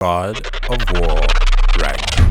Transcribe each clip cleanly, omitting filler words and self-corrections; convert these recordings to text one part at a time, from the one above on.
God of War Ragnarok.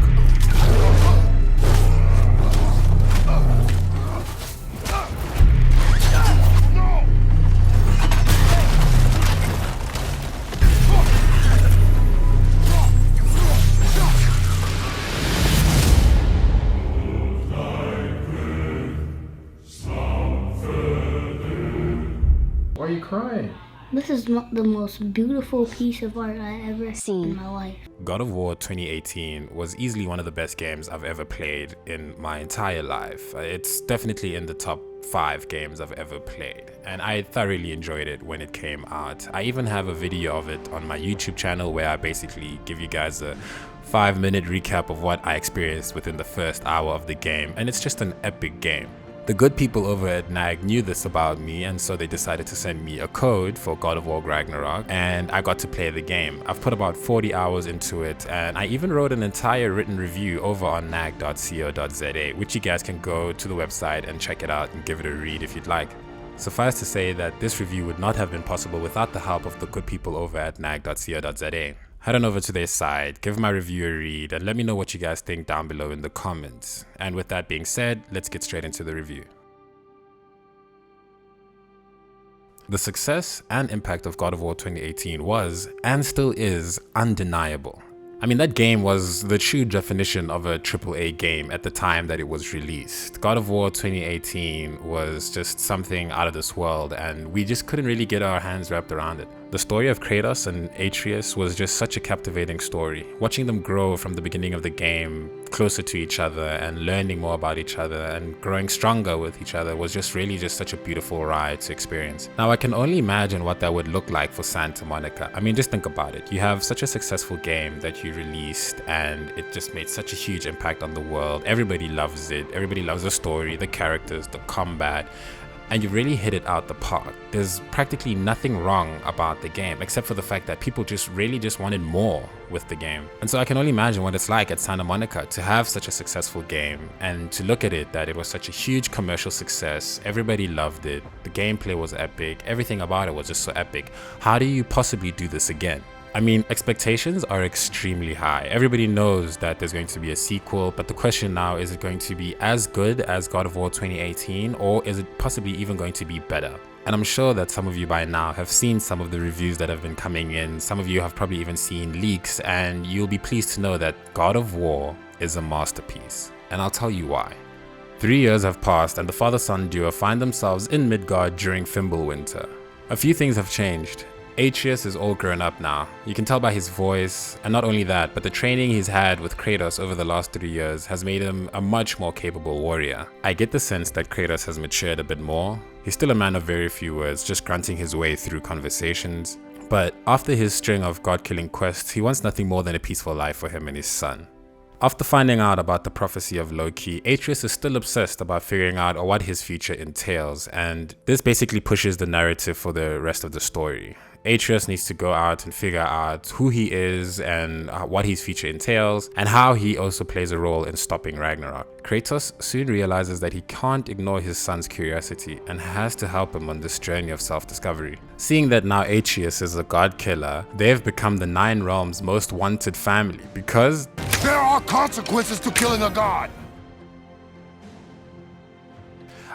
Why are you crying? This is the most beautiful piece of art I've ever seen in my life. God of War 2018 was easily one of the best games I've ever played in my entire life. It's definitely in the top 5 games I've ever played, and I thoroughly enjoyed it when it came out. I even have a video of it on my YouTube channel where I basically give you guys a 5-minute recap of what I experienced within the first hour of the game, and it's just an epic game. The good people over at WARNNG knew this about me, and so they decided to send me a code for God of War Ragnarok, and I got to play the game. I've put about 40 hours into it, and I even wrote an entire written review over on nag.co.za, which you guys can go to the website and check it out and give it a read if you'd like. Suffice to say that this review would not have been possible without the help of the good people over at nag.co.za. Head on over to their site, give my review a read, and let me know what you guys think down below in the comments. And with that being said, let's get straight into the review. The success and impact of God of War 2018 was, and still is, undeniable. I mean, that game was the true definition of a AAA game at the time that it was released. God of War 2018 was just something out of this world, and we just couldn't really get our hands wrapped around it. The story of Kratos and Atreus was just such a captivating story. Watching them grow from the beginning of the game closer to each other and learning more about each other and growing stronger with each other was just really such a beautiful ride to experience. Now I can only imagine what that would look like for Santa Monica. I mean, just think about it. You have such a successful game that you released and it just made such a huge impact on the world. Everybody loves it. Everybody loves the story, the characters, the combat. And you really hit it out the park. There's practically nothing wrong about the game, except for the fact that people really just wanted more with the game. And so I can only imagine what it's like at Santa Monica to have such a successful game and to look at it that it was such a huge commercial success. Everybody loved it. The gameplay was epic. Everything about it was just so epic. How do you possibly do this again? I mean, expectations are extremely high. Everybody knows that there's going to be a sequel, but the question now, is it going to be as good as God of War 2018, or is it possibly even going to be better? And I'm sure that some of you by now have seen some of the reviews that have been coming in. Some of you have probably even seen leaks, and you'll be pleased to know that God of War is a masterpiece. And I'll tell you why. 3 years have passed, and the father-son duo find themselves in Midgard during Fimbulwinter. A few things have changed. Atreus is all grown up now. You can tell by his voice, and not only that, but the training he's had with Kratos over the last 3 years has made him a much more capable warrior. I get the sense that Kratos has matured a bit more. He's still a man of very few words, just grunting his way through conversations. But after his string of god-killing quests, he wants nothing more than a peaceful life for him and his son. After finding out about the prophecy of Loki, Atreus is still obsessed about figuring out what his future entails, and this basically pushes the narrative for the rest of the story. Atreus needs to go out and figure out who he is and what his future entails, and how he also plays a role in stopping Ragnarok. Kratos soon realizes that he can't ignore his son's curiosity and has to help him on this journey of self-discovery. Seeing that now Atreus is a god killer, they've become the 9 realms' most wanted family because there are consequences to killing a god!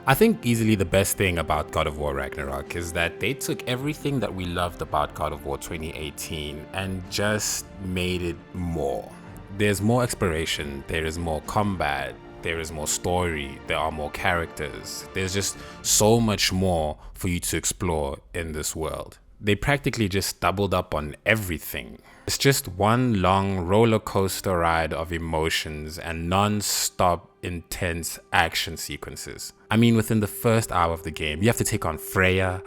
I think easily the best thing about God of War Ragnarok is that they took everything that we loved about God of War 2018 and just made it more. There's more exploration, there is more combat, there is more story, there are more characters. There's just so much more for you to explore in this world. They practically just doubled up on everything. It's just one long roller coaster ride of emotions and non-stop intense action sequences. I mean, within the first hour of the game, you have to take on Freya,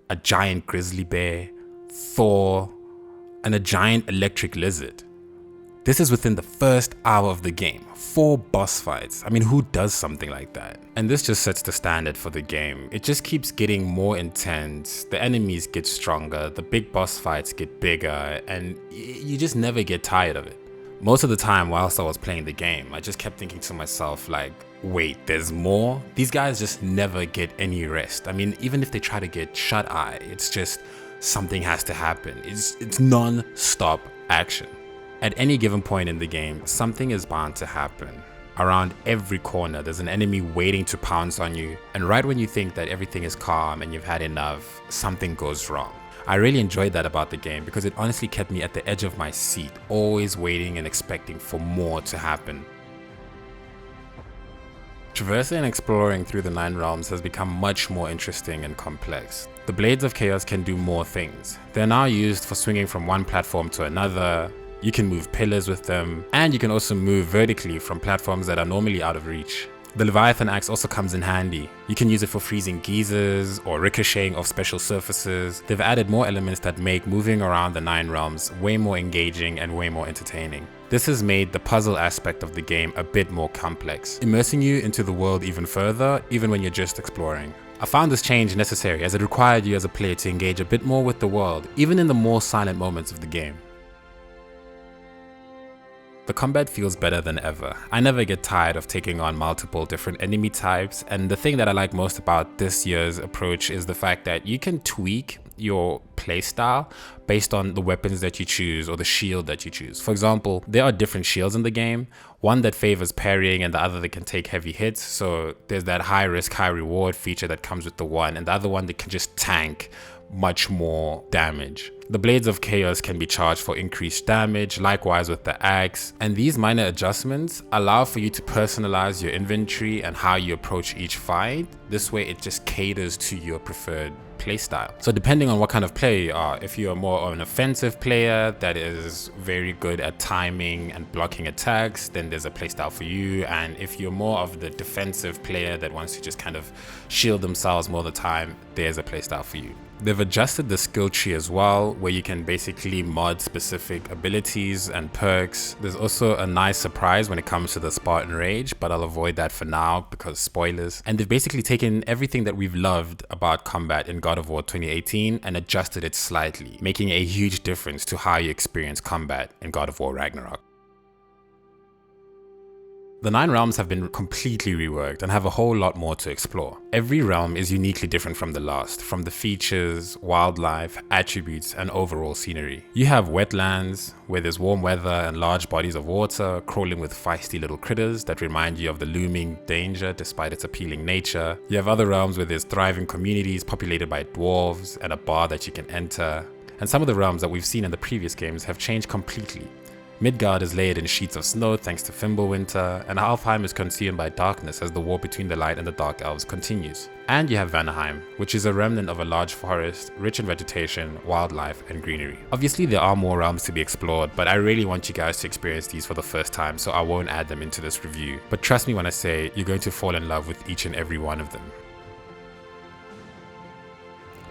a giant grizzly bear, Thor, and a giant electric lizard. This is within the first hour of the game. 4 boss fights. I mean, who does something like that? And this just sets the standard for the game. It just keeps getting more intense. The enemies get stronger, the big boss fights get bigger, and you just never get tired of it. Most of the time whilst I was playing the game, I just kept thinking to myself like, wait, there's more? These guys just never get any rest. I mean, even if they try to get shut-eye, it's just something has to happen. It's non-stop action. At any given point in the game, something is bound to happen. Around every corner, there's an enemy waiting to pounce on you, and right when you think that everything is calm and you've had enough, something goes wrong. I really enjoyed that about the game because it honestly kept me at the edge of my seat, always waiting and expecting for more to happen. Traversing and exploring through the 9 realms has become much more interesting and complex. The Blades of Chaos can do more things. They're now used for swinging from one platform to another. You can move pillars with them, and you can also move vertically from platforms that are normally out of reach. The Leviathan Axe also comes in handy. You can use it for freezing geysers or ricocheting off special surfaces. They've added more elements that make moving around the 9 realms way more engaging and way more entertaining. This has made the puzzle aspect of the game a bit more complex, immersing you into the world even further, even when you're just exploring. I found this change necessary as it required you as a player to engage a bit more with the world, even in the more silent moments of the game. The combat feels better than ever. I never get tired of taking on multiple different enemy types, and the thing that I like most about this year's approach is the fact that you can tweak your playstyle based on the weapons that you choose or the shield that you choose. For example, there are different shields in the game, one that favors parrying and the other that can take heavy hits. So there's that high risk, high reward feature that comes with the one, and the other one that can just tank much more damage. The Blades of Chaos can be charged for increased damage, likewise with the axe, and these minor adjustments allow for you to personalize your inventory and how you approach each fight. This way it just caters to your preferred playstyle. So depending on what kind of player you are, if you're more of an offensive player that is very good at timing and blocking attacks, then there's a playstyle for you. And if you're more of the defensive player that wants to just kind of shield themselves more of the time, there's a playstyle for you. They've adjusted the skill tree as well, where you can basically mod specific abilities and perks. There's also a nice surprise when it comes to the Spartan Rage, but I'll avoid that for now because spoilers. And they've basically taken everything that we've loved about combat in God of War 2018 and adjusted it slightly, making a huge difference to how you experience combat in God of War Ragnarok. The 9 realms have been completely reworked and have a whole lot more to explore. Every realm is uniquely different from the last, from the features, wildlife, attributes, and overall scenery. You have wetlands, where there's warm weather and large bodies of water, crawling with feisty little critters that remind you of the looming danger despite its appealing nature. You have other realms where there's thriving communities populated by dwarves and a bar that you can enter. And some of the realms that we've seen in the previous games have changed completely. Midgard is layered in sheets of snow thanks to Fimbulwinter, and Alfheim is consumed by darkness as the war between the light and the dark elves continues. And you have Vanaheim, which is a remnant of a large forest, rich in vegetation, wildlife, and greenery. Obviously there are more realms to be explored, but I really want you guys to experience these for the first time, so I won't add them into this review. But trust me when I say you're going to fall in love with each and every one of them.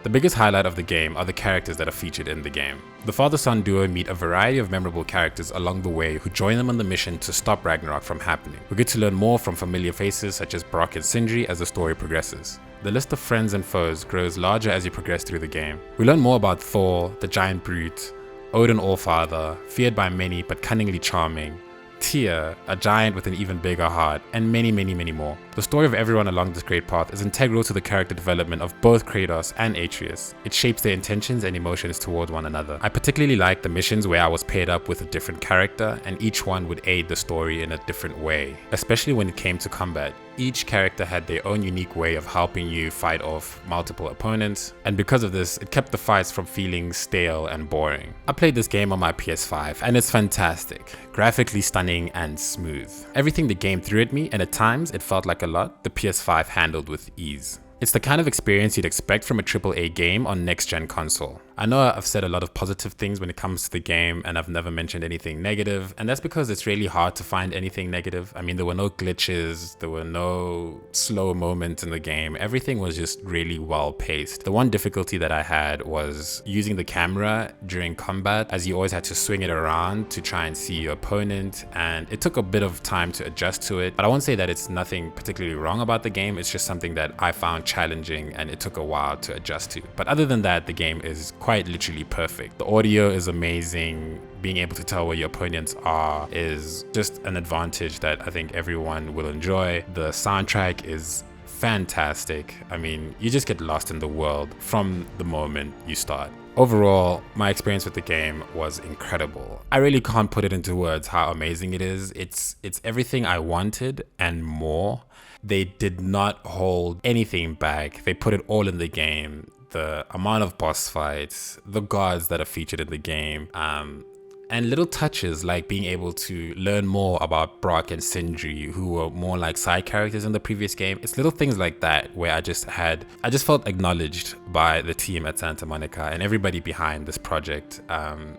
The biggest highlight of the game are the characters that are featured in the game. The father-son duo meet a variety of memorable characters along the way who join them on the mission to stop Ragnarok from happening. We get to learn more from familiar faces such as Brock and Sindri as the story progresses. The list of friends and foes grows larger as you progress through the game. We learn more about Thor, the giant brute, Odin Allfather, feared by many but cunningly charming, Tyr, a giant with an even bigger heart, and many more. The story of everyone along this great path is integral to the character development of both Kratos and Atreus. It shapes their intentions and emotions towards one another. I particularly like the missions where I was paired up with a different character and each one would aid the story in a different way, especially when it came to combat. Each character had their own unique way of helping you fight off multiple opponents, and because of this, it kept the fights from feeling stale and boring. I played this game on my PS5 and it's fantastic, graphically stunning and smooth. Everything the game threw at me, and at times it felt like a lot, the PS5 handled with ease. It's the kind of experience you'd expect from a AAA game on next-gen console. I know I've said a lot of positive things when it comes to the game and I've never mentioned anything negative, and that's because it's really hard to find anything negative. I mean, there were no glitches, there were no slow moments in the game. Everything was just really well paced. The one difficulty that I had was using the camera during combat, as you always had to swing it around to try and see your opponent, and it took a bit of time to adjust to it. But I won't say that it's nothing particularly wrong about the game, it's just something that I found challenging and it took a while to adjust to. But other than that, the game is quite literally perfect. The audio is amazing. Being able to tell where your opponents are is just an advantage that I think everyone will enjoy. The soundtrack is fantastic. I mean, you just get lost in the world from the moment you start. Overall, my experience with the game was incredible. I really can't put it into words how amazing it is. It's everything I wanted and more. They did not hold anything back. They put it all in the game. The amount of boss fights, the gods that are featured in the game, and little touches like being able to learn more about Brock and Sindri, who were more like side characters in the previous game. It's little things like that where I just felt acknowledged by the team at Santa Monica and everybody behind this project.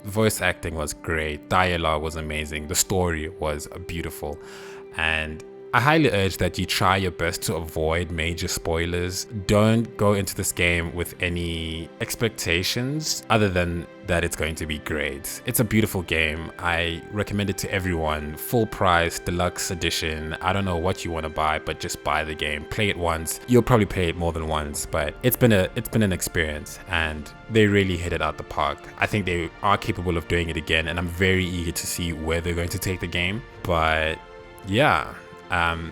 Voice acting was great, dialogue was amazing, the story was beautiful, and I highly urge that you try your best to avoid major spoilers. Don't go into this game with any expectations other than that it's going to be great. It's a beautiful game. I recommend it to everyone. Full price, deluxe edition. I don't know what you want to buy, but just buy the game. Play it once. You'll probably play it more than once, but it's been an experience, and they really hit it out the park. I think they are capable of doing it again, and I'm very eager to see where they're going to take the game. But yeah.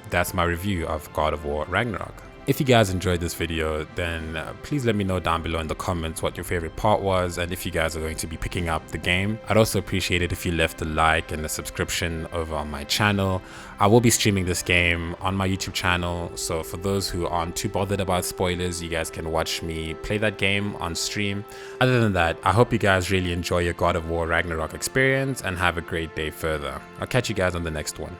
That's my review of God of War Ragnarok. If you guys enjoyed this video, then please let me know down below in the comments what your favorite part was, and if you guys are going to be picking up the game. I'd also appreciate it if you left a like and a subscription over on my channel. I will be streaming this game on my YouTube channel, so for those who aren't too bothered about spoilers, you guys can watch me play that game on stream. Other than that, I hope you guys really enjoy your God of War Ragnarok experience and have a great day further. I'll catch you guys on the next one.